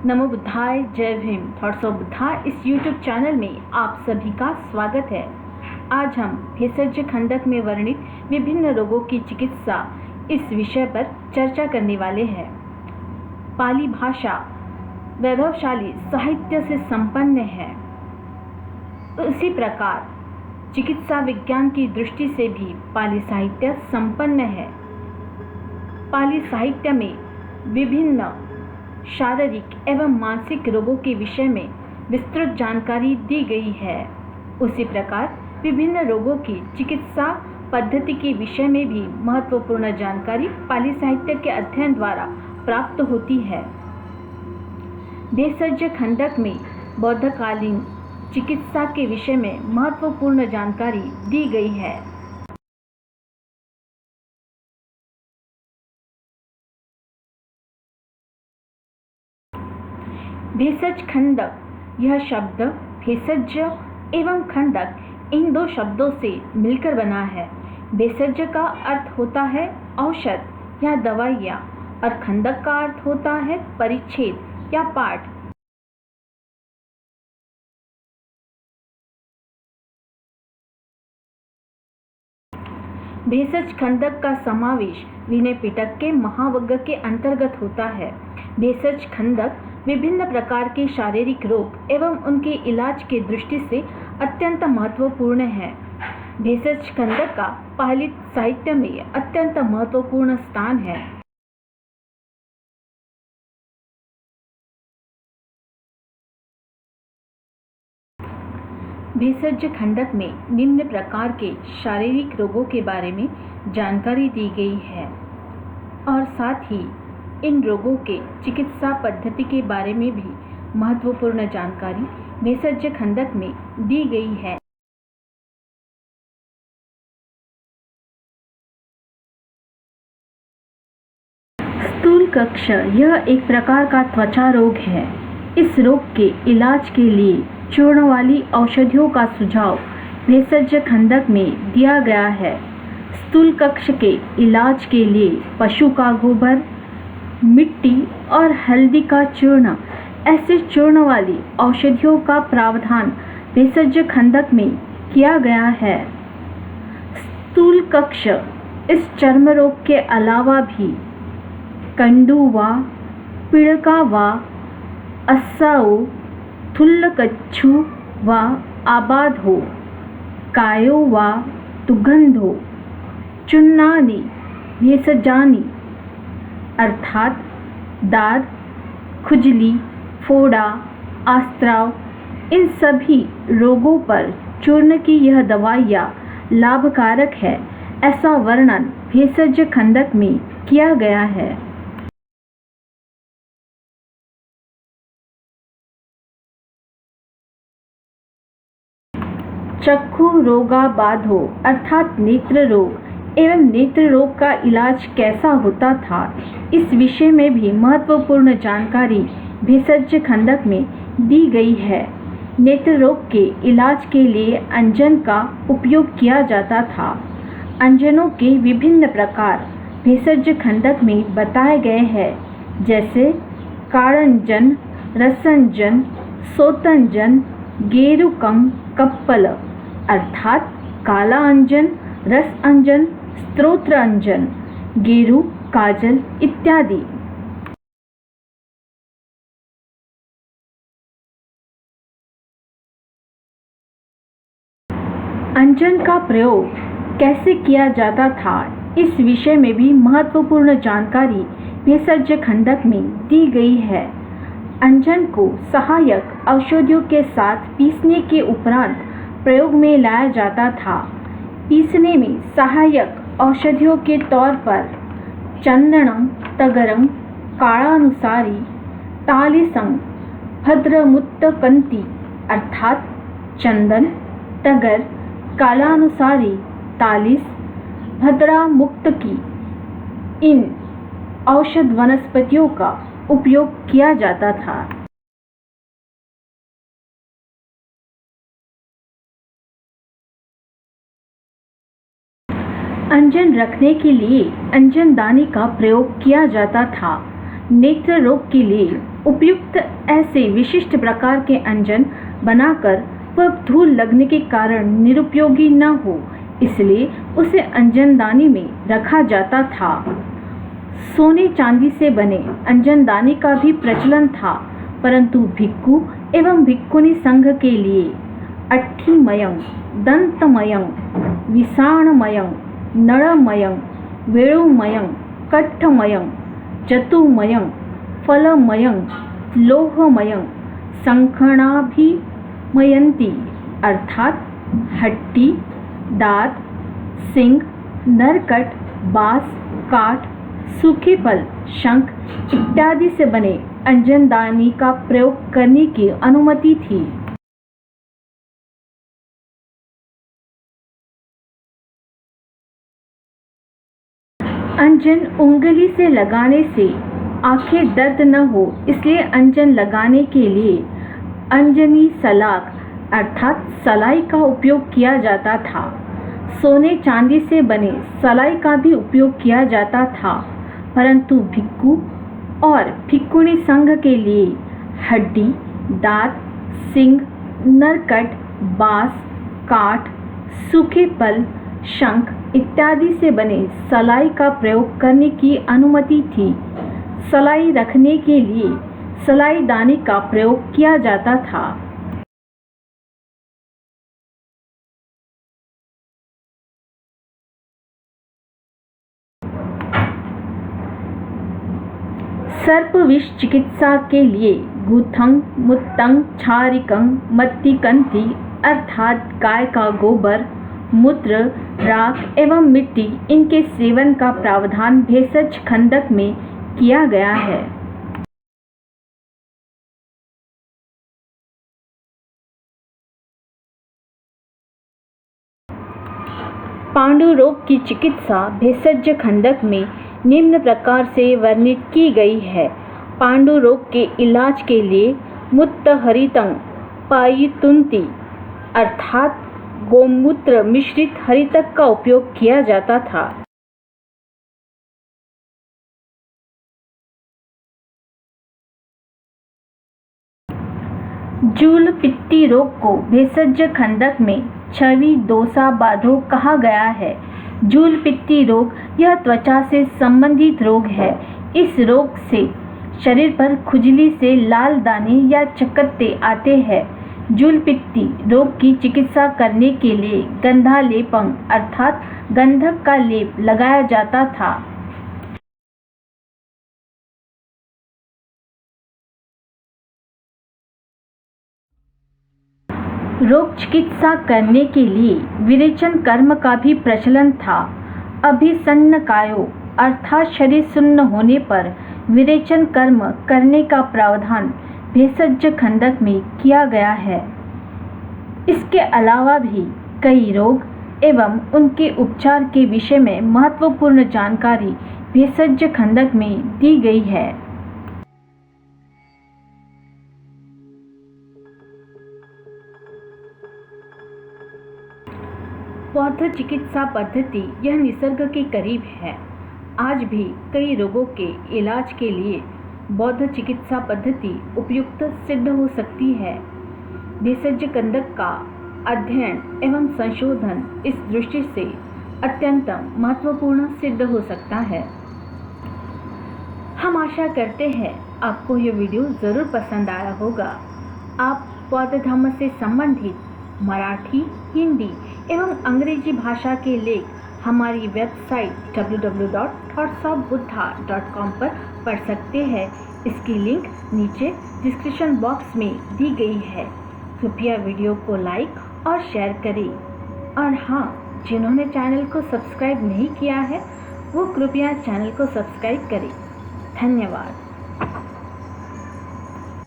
नमो बुद्धाय, जय Bhim. Thoughts of Buddha इस YouTube channel में आप सभी का स्वागत है। आज हम भेषज खंडक में वर्णित विभिन्न रोगों की चिकित्सा इस विषय पर चर्चा करने वाले हैं। पाली भाषा वैभवशाली साहित्य से संपन्न है। उसी प्रकार चिकित्सा विज्ञान की दृष्टि से भी पाली साहित्य संपन्न है। पाली साहित्य में विभिन्न शारीरिक एवं मानसिक रोगों के विषय में विस्तृत जानकारी दी गई है। उसी प्रकार विभिन्न रोगों की चिकित्सा पद्धति के विषय में भी महत्वपूर्ण जानकारी पाली साहित्य के अध्ययन द्वारा प्राप्त होती है। भेषज खंडक में बौद्धकालीन चिकित्सा के विषय में महत्वपूर्ण जानकारी दी गई है। भेषज खंडक, यह शब्द भेषज एवं खंडक इन दो शब्दों से मिलकर बना है। भेषज का अर्थ होता है औषध या दवाइयाँ और खंडक का अर्थ होता है परिच्छेद या पाठ। भेषज खंडक का समावेश विनय पिटक के महावग्ग के अंतर्गत होता है। भेषज खंडक विभिन्न प्रकार के शारीरिक रोग एवं उनके इलाज के दृष्टि से अत्यंत महत्वपूर्ण है। भेषज खंडक का पाली साहित्य में अत्यंत महत्वपूर्ण स्थान है। भेषज खंडक में निम्न प्रकार के शारीरिक रोगों के बारे में जानकारी दी गई है और साथ ही इन रोगों के चिकित्सा पद्धति के बारे में भी महत्वपूर्ण जानकारी भेषज खंडक में दी गई है। स्थूल कक्ष यह एक प्रकार का त्वचा रोग है। इस रोग के इलाज के लिए चूर्ण वाली औषधियों का सुझाव भेषज खंडक में दिया गया है। स्थूल कक्ष के इलाज के लिए पशु का गोबर, मिट्टी और हल्दी का चूर्ण, ऐसे चूर्ण वाली औषधियों का प्रावधान भेषज खंडक में किया गया है। स्थूल कक्ष इस चर्म रोग के अलावा भी कंडू वा, पिड़का वा, अस्साओ, थुल्लकच्छु वा आबाधो, कायो वा तुगंधो, चुन्नानि भेषजानि अर्थात दाद, खुजली, फोड़ा, आस्त्राव, इन सभी रोगों पर चूर्ण की यह दवाइयाँ लाभकारक है, ऐसा वर्णन भेषज खंडक में किया गया है। चक्षु रोगाबाधो अर्थात नेत्र रोग एवं नेत्र रोग का इलाज कैसा होता था, इस विषय में भी महत्वपूर्ण जानकारी भेषज खंडक में दी गई है। नेत्र रोग के इलाज के लिए अंजन का उपयोग किया जाता था। अंजनों के विभिन्न प्रकार भेषज खंडक में बताए गए हैं, जैसे कारणजन, रसंजन, सोतंजन, गेरुकम, कप्पल अर्थात काला अंजन, रस अंजन, स्त्रोत्र अंजन, गेरु, काजल इत्यादि। अंजन का प्रयोग कैसे किया जाता था, इस विषय में भी महत्वपूर्ण जानकारी भेषज खंडक में दी गई है। अंजन को सहायक औषधियों के साथ पीसने के उपरांत प्रयोग में लाया जाता था। पीसने में सहायक औषधियों के तौर पर चंदनम, तगरम, कालानुसारी, तालिसम, भद्रमुत्तकंती अर्थात चंदन, तगर, कालानुसारी, तालिस, भद्रामुक्तकी, इन औषध वनस्पतियों का उपयोग किया जाता था। अंजन रखने के लिए अंजनदानी का प्रयोग किया जाता था। नेत्र रोग के लिए उपयुक्त ऐसे विशिष्ट प्रकार के अंजन बनाकर वह धूल लगने के कारण निरुपयोगी न हो, इसलिए उसे अंजनदानी में रखा जाता था। सोने चांदी से बने अंजनदानी का भी प्रचलन था, परंतु भिक्खु एवं भिक्खुनी संघ के लिए अट्ठीमयं, दंतमयं, विषाणमयं, नळमयं, वेणुमयं, कट्ठमयं, जतुमयं, फलमयं, लोहमयं, शंखनाभिमयंती अर्थात हट्टी, दांत, सिंग, नरकट, बांस, काठ, सूखे फल, शंख इत्यादि से बने अंजनदानी का प्रयोग करने की अनुमति थी। अंजन उंगली से लगाने से आंखें दर्द न हो, इसलिए अंजन लगाने के लिए अंजनी सलाख अर्थात सलाई का उपयोग किया जाता था। सोने चांदी से बने सलाई का भी उपयोग किया जाता था, परंतु भिक्खु और भिक्खुनी संघ के लिए हड्डी, दांत, सिंग, नरकट, बांस, काठ, सूखे फल, शंख इत्यादि से बने सलाई का प्रयोग करने की अनुमति थी। सलाई रखने के लिए सलाई दानी का प्रयोग किया जाता था। सर्प विष चिकित्सा के लिए गुथंग, मुत्तंग, क्षारिकं, मत्तिकंती अर्थात गाय का गोबर, मूत्र, राख एवं मिट्टी इनके सेवन का प्रावधान भेषज खंडक में किया गया है। पांडु रोग की चिकित्सा भेषज खंडक में निम्न प्रकार से वर्णित की गई है। पांडु रोग के इलाज के लिए मुत्तहरितं पायितुन्ति अर्थात गोमूत्र मिश्रित हरितक का उपयोग किया जाता था। जूल पित्ती रोग को भेषज खंडक में छवि दोषा बाधो कहा गया है। जूल पित्ती रोग यह त्वचा से संबंधित रोग है। इस रोग से शरीर पर खुजली से लाल दाने या चकत्ते आते हैं। जूलपित्ती रोग की चिकित्सा करने के लिए गंधालेपं अर्थात गंधक का लेप लगाया जाता था। रोग चिकित्सा करने के लिए विरेचन कर्म का भी प्रचलन था। अभिसन्नकायो अर्थात शरीर सुन्न होने पर विरेचन कर्म करने का प्रावधान भेषज खंडक में किया गया है। इसके अलावा भी कई रोग एवं उनके उपचार के विषय में महत्वपूर्ण जानकारी भेषज खंडक में दी गई है। बौद्ध चिकित्सा पद्धति यह निसर्ग के करीब है। आज भी कई रोगों के इलाज के लिए बौद्ध चिकित्सा पद्धति उपयुक्त सिद्ध हो सकती है। भेषज खंडक का अध्ययन एवं संशोधन इस दृष्टि से अत्यंत महत्वपूर्ण सिद्ध हो सकता है। हम आशा करते हैं आपको यह वीडियो ज़रूर पसंद आया होगा। आप बौद्ध धर्म से संबंधित मराठी, हिंदी एवं अंग्रेजी भाषा के लेख हमारी वेबसाइट www.thoughtsofbuddha.com पर पढ़ सकते हैं। इसकी लिंक नीचे डिस्क्रिप्शन बॉक्स में दी गई है। कृपया वीडियो को लाइक और शेयर करें। और हाँ, जिन्होंने चैनल को सब्सक्राइब नहीं किया है वो कृपया चैनल को सब्सक्राइब करें। धन्यवाद।